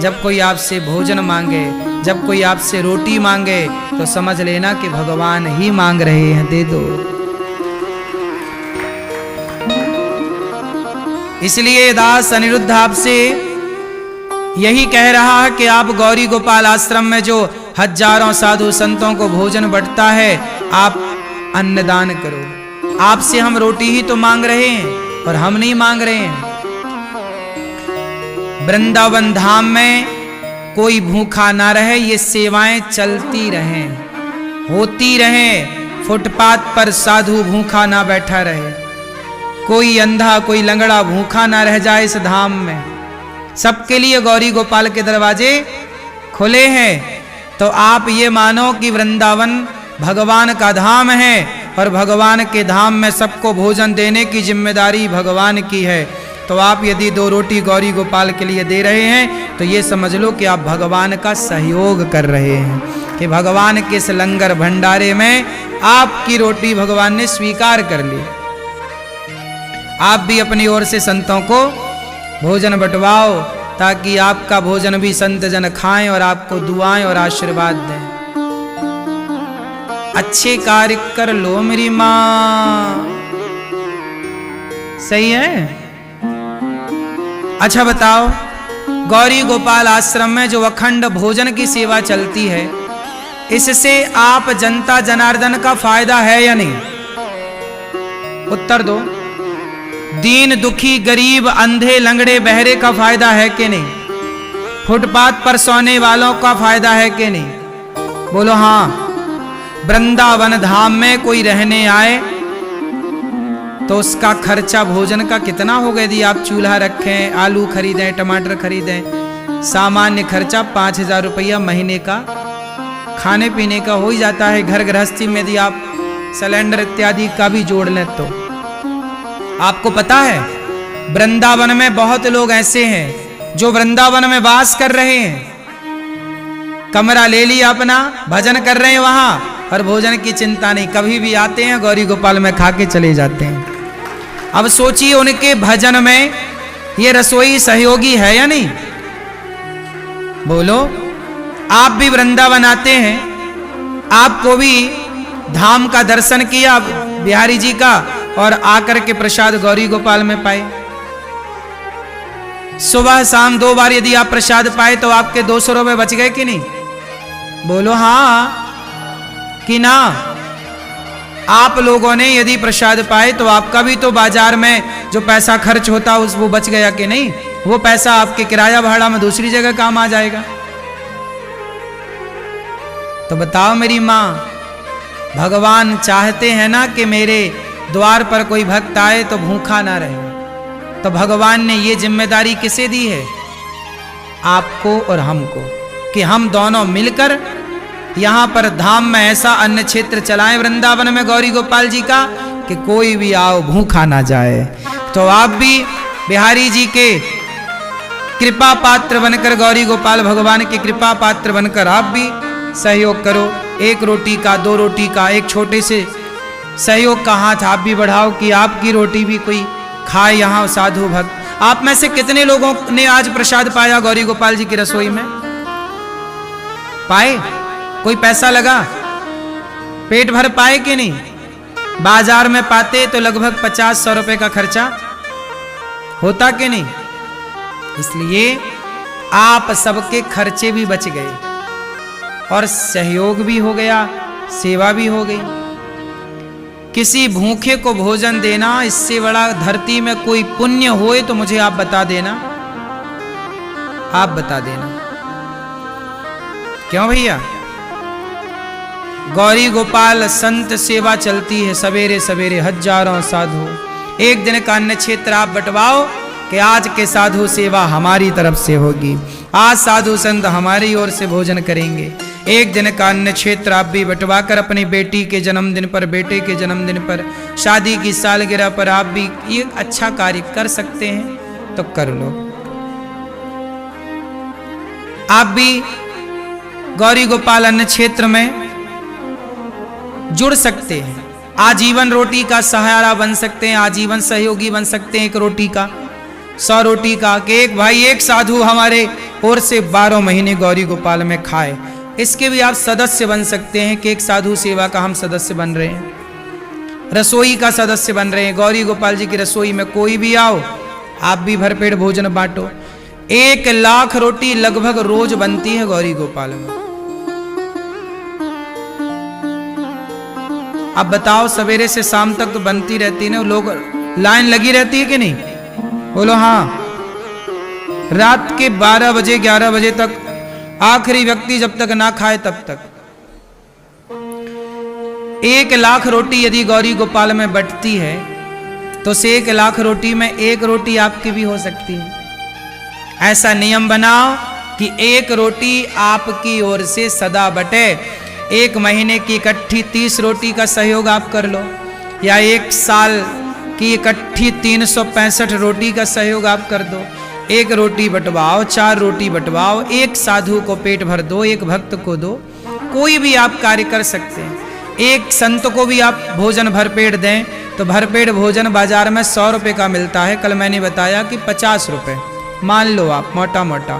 जब कोई आपसे भोजन मांगे, जब कोई आपसे रोटी मांगे, तो समझ लेना कि भगवान ही मांग रहे हैं, दे दो। इसलिए दास अनिरुद्ध आपसे यही कह रहा है कि आप गौरी गोपाल आश्रम में जो हजारों साधु संतों को भोजन बंटता है, आप अन्नदान करो। आपसे हम रोटी ही तो मांग रहे हैं और हम नहीं मांग रहे हैं। वृंदावन धाम में कोई भूखा ना रहे, ये सेवाएं चलती रहें, होती रहें। फुटपाथ पर साधु भूखा ना बैठा रहे, कोई अंधा कोई लंगड़ा भूखा ना रह जाए इस धाम में। सबके लिए गौरी गोपाल के दरवाजे खुले हैं। तो आप ये मानो कि वृंदावन भगवान का धाम है और भगवान के धाम में सबको भोजन देने की जिम्मेदारी भगवान की है। तो आप यदि 2 रोटी गौरी गोपाल के लिए दे रहे हैं तो ये समझ लो कि आप भगवान का सहयोग कर रहे हैं, कि भगवान के इस लंगर भंडारे में आपकी रोटी भगवान ने स्वीकार कर ली। आप भी अपनी ओर से संतों को भोजन बंटवाओ, ताकि आपका भोजन भी संत जन खाएं और आपको दुआएं और आशीर्वाद दें। अच्छे कार्य कर लो मेरी मां, सही है। अच्छा बताओ, गौरी गोपाल आश्रम में जो अखंड भोजन की सेवा चलती है, इससे आप जनता जनार्दन का फायदा है या नहीं? उत्तर दो। दीन दुखी गरीब अंधे लंगड़े बहरे का फायदा है कि नहीं? फुटपाथ पर सोने वालों का फायदा है कि नहीं? बोलो हाँ। वृंदावन धाम में कोई रहने आए तो उसका खर्चा भोजन का कितना होगा? यदि आप चूल्हा रखें, आलू खरीदें, टमाटर खरीदें, सामान्य खर्चा 5,000 रुपया महीने का खाने पीने का हो ही जाता है। घर गृहस्थी में यदि आप सिलेंडर इत्यादि का भी जोड़ लें तो आपको पता है वृंदावन में बहुत लोग ऐसे हैं जो वृंदावन में वास कर रहे हैं, कमरा ले लिया अपना, भजन कर रहे हैं वहां और भोजन की चिंता नहीं, कभी भी आते हैं गौरी गोपाल में खा के चले जाते हैं। अब सोचिए उनके भजन में ये रसोई सहयोगी है या नहीं? बोलो। आप भी वृंदावन आते हैं, आपको भी धाम का दर्शन किया बिहारी जी का और आकर के प्रसाद गौरी गोपाल में पाए। सुबह शाम 2 बार यदि आप प्रसाद पाए तो आपके 200 रुपए बच गए कि नहीं? बोलो हाँ कि ना। आप लोगों ने यदि प्रसाद पाए तो आपका भी तो बाजार में जो पैसा खर्च होता उस वो बच गया कि नहीं? वो पैसा आपके किराया भाड़ा में दूसरी जगह काम आ जाएगा। तो बताओ मेरी माँ, भगवान चाहते हैं ना कि मेरे द्वार पर कोई भक्त आए तो भूखा ना रहे। तो भगवान ने ये जिम्मेदारी किसे दी है? आपको और हमको, कि हम दोनों मिलकर यहाँ पर धाम में ऐसा अन्न क्षेत्र चलाएं वृंदावन में गौरी गोपाल जी का कि कोई भी आओ भूखा ना जाए। तो आप भी बिहारी जी के कृपा पात्र बनकर, गौरी गोपाल भगवान के कृपा पात्र बनकर आप भी सहयोग करो। 1 रोटी का, 2 रोटी का, एक छोटे से सहयोग का हाथ आप भी बढ़ाओ कि आपकी रोटी भी कोई खाए यहाँ साधु भक्त। आप में से कितने लोगों ने आज प्रसाद पाया गौरी गोपाल जी की रसोई में? पाए? कोई पैसा लगा? पेट भर पाए कि नहीं? बाजार में पाते तो लगभग 50-100 रुपए का खर्चा होता कि नहीं? इसलिए आप सबके खर्चे भी बच गए और सहयोग भी हो गया, सेवा भी हो गई। किसी भूखे को भोजन देना, इससे बड़ा धरती में कोई पुण्य होए तो मुझे आप बता देना, आप बता देना। क्यों भैया? गौरी गोपाल संत सेवा चलती है सवेरे सवेरे, हजारों साधु। एक दिन का अन्न क्षेत्र आप बंटवाओ कि आज के साधु सेवा हमारी तरफ से होगी, आज साधु संत हमारी ओर से भोजन करेंगे। एक दिन का अन्न क्षेत्र आप भी बंटवा कर अपनी बेटी के जन्मदिन पर, बेटे के जन्मदिन पर, शादी की सालगिरह पर आप भी ये अच्छा कार्य कर सकते हैं तो कर लो। आप भी गौरी गोपाल अन्न क्षेत्र में जुड़ सकते हैं, आजीवन रोटी का सहारा बन सकते हैं, आजीवन सहयोगी बन सकते हैं। 1 रोटी का 100 रोटी का कि एक भाई एक साधु हमारे ओर से 12 महीने गौरी गोपाल में खाए। इसके भी आप सदस्य बन सकते हैं कि एक साधु सेवा का हम सदस्य बन रहे हैं, रसोई का सदस्य बन रहे हैं। गौरी गोपाल जी की रसोई में कोई भी आओ, आप भी भरपेट भोजन बांटो। 1 लाख रोटी लगभग रोज बनती है गौरी गोपाल में। अब बताओ, सवेरे से शाम तक तो बनती रहती है ना, लोग लाइन लगी रहती है कि नहीं? बोलो हाँ। रात के 12 बजे 11 बजे तक, आखिरी व्यक्ति जब तक ना खाए तब तक। 1 लाख रोटी यदि गौरी गोपाल में बटती है तो से 1 लाख रोटी में 1 रोटी आपकी भी हो सकती है। ऐसा नियम बनाओ कि 1 रोटी आपकी ओर से सदा बटे। 1 महीने की इकट्ठी 30 रोटी का सहयोग आप कर लो, या 1 साल की इकट्ठी 365 रोटी का सहयोग आप कर दो। 1 रोटी बंटवाओ, 4 रोटी बंटवाओ, 1 साधु को पेट भर दो, 1 भक्त को दो। कोई भी आप कार्य कर सकते हैं। 1 संत को भी आप भोजन भरपेट दें तो भरपेट भोजन बाजार में 100 रुपये का मिलता है। कल मैंने बताया कि 50 रुपये मान लो आप, मोटा मोटा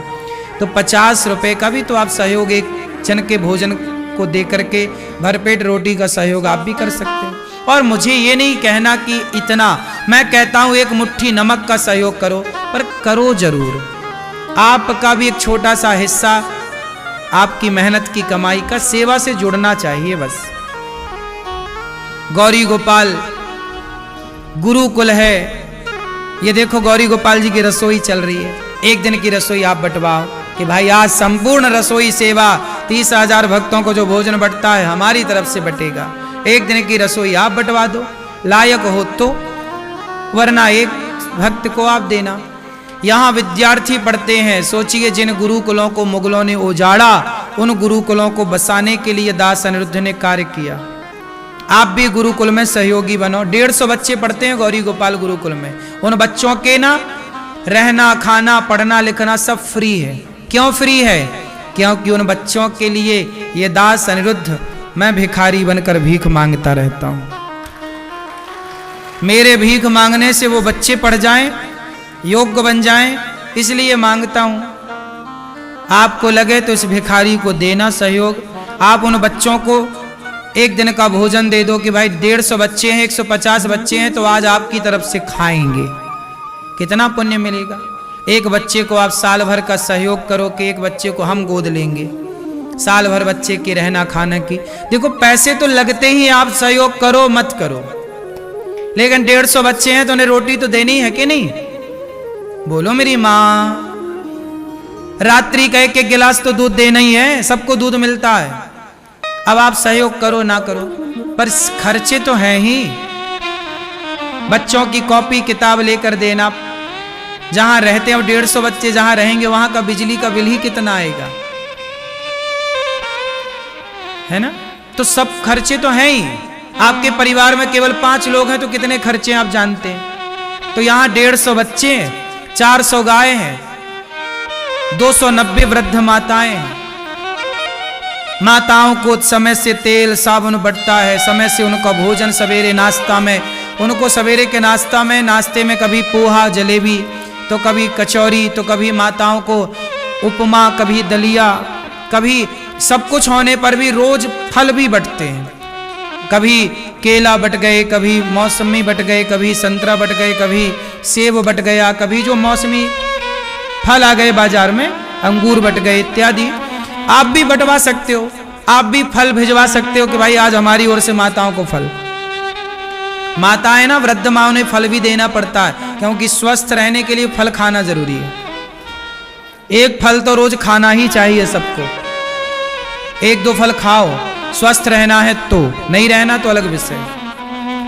तो 50 रुपये का भी तो आप सहयोग 1 जन के भोजन को दे करके भरपेट रोटी का सहयोग आप भी कर सकते हैं। और मुझे ये नहीं कहना कि इतना, मैं कहता हूं 1 मुट्ठी नमक का सहयोग करो, पर करो जरूर। आपका भी एक छोटा सा हिस्सा आपकी मेहनत की कमाई का सेवा से जुड़ना चाहिए बस। गौरी गोपाल गुरुकुल है। ये देखो गौरी गोपाल जी की रसोई चल रही है। 1 दिन की रसोई आप बंटवाओ कि भाई आज संपूर्ण रसोई सेवा 30,000 भक्तों को जो भोजन बंटता है हमारी तरफ से बटेगा। 1 दिन की रसोई आप बंटवा दो, लायक हो तो, वरना 1 भक्त को आप देना। यहाँ विद्यार्थी पढ़ते हैं। सोचिए, जिन गुरुकुलों को मुगलों ने उजाड़ा, उन गुरुकुलों को बसाने के लिए दास अनिरुद्ध ने कार्य किया। आप भी गुरुकुल में सहयोगी बनो। 150 बच्चे पढ़ते हैं गौरी गोपाल गुरुकुल में। उन बच्चों के ना रहना, खाना, पढ़ना, लिखना सब फ्री है। क्यों फ्री है? क्योंकि उन बच्चों के लिए ये दास अनिरुद्ध, मैं भिखारी बनकर भीख मांगता रहता हूं। मेरे भीख मांगने से वो बच्चे पढ़ जाएं, योग्य बन जाएं, इसलिए मांगता हूं। आपको लगे तो इस भिखारी को देना सहयोग। आप उन बच्चों को 1 दिन का भोजन दे दो कि भाई 150 बच्चे हैं, 150 बच्चे हैं, तो आज आपकी तरफ से खाएंगे। कितना पुण्य मिलेगा। 1 बच्चे को आप साल भर का सहयोग करो कि 1 बच्चे को हम गोद लेंगे, साल भर बच्चे के रहना खाना की। देखो पैसे तो लगते ही, आप सहयोग करो मत करो, लेकिन 150 बच्चे हैं तो उन्हें रोटी तो देनी है कि नहीं? बोलो मेरी माँ। रात्रि का 1 गिलास तो दूध देना ही है, सबको दूध मिलता है। अब आप सहयोग करो ना करो, पर खर्चे तो हैं ही। बच्चों की कॉपी किताब लेकर देना। जहां रहते हैं 150 बच्चे जहां रहेंगे, वहां का बिजली का बिल ही कितना आएगा, है ना? तो सब खर्चे तो हैं ही। आपके परिवार में केवल 5 लोग हैं तो कितने खर्चे आप जानते हैं। तो यहां 150 बच्चे हैं, 400 गाय हैं, 290 वृद्ध माताएं हैं। माताओं को समय से तेल साबुन बंटता है, समय से उनका भोजन सवेरे नाश्ता में, उनको सवेरे के नाश्ते में कभी पोहा जलेबी, तो कभी कचौरी, तो कभी माताओं को उपमा, कभी दलिया, कभी सब कुछ होने पर भी रोज फल भी बंटते हैं। कभी केला बट गए, कभी मौसमी बट गए, कभी संतरा बट गए, कभी सेब बट गया, कभी जो मौसमी फल आ गए बाजार में, अंगूर बट गए इत्यादि। आप भी बंटवा सकते हो, आप भी फल भिजवा सकते हो कि भाई आज हमारी ओर से माताओं को फल। माताएं ना, वृद्ध माओं ने फल भी देना पड़ता है, क्योंकि स्वस्थ रहने के लिए फल खाना जरूरी है। 1 फल तो रोज खाना ही चाहिए सबको। 1-2 फल खाओ, स्वस्थ रहना है तो, नहीं रहना तो अलग विषय।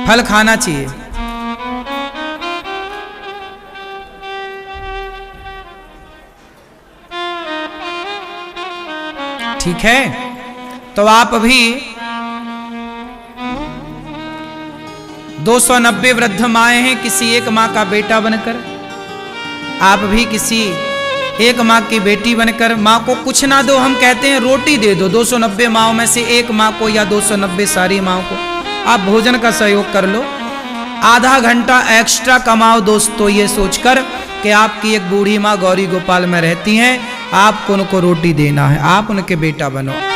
फल खाना चाहिए। ठीक है, तो आप भी 290 वृद्ध माएँ हैं, किसी एक माँ का बेटा बनकर, आप भी किसी एक माँ की बेटी बनकर माँ को कुछ ना दो, हम कहते हैं रोटी दे दो। 290 माँओं में से एक माँ को या 290 सारी माँओं को आप भोजन का सहयोग कर लो। आधा घंटा एक्स्ट्रा कमाओ दोस्तों, ये सोचकर कि आपकी एक बूढ़ी माँ गौरी गोपाल में रहती हैं, आपको उनको रोटी देना है, आप उनके बेटा बनो।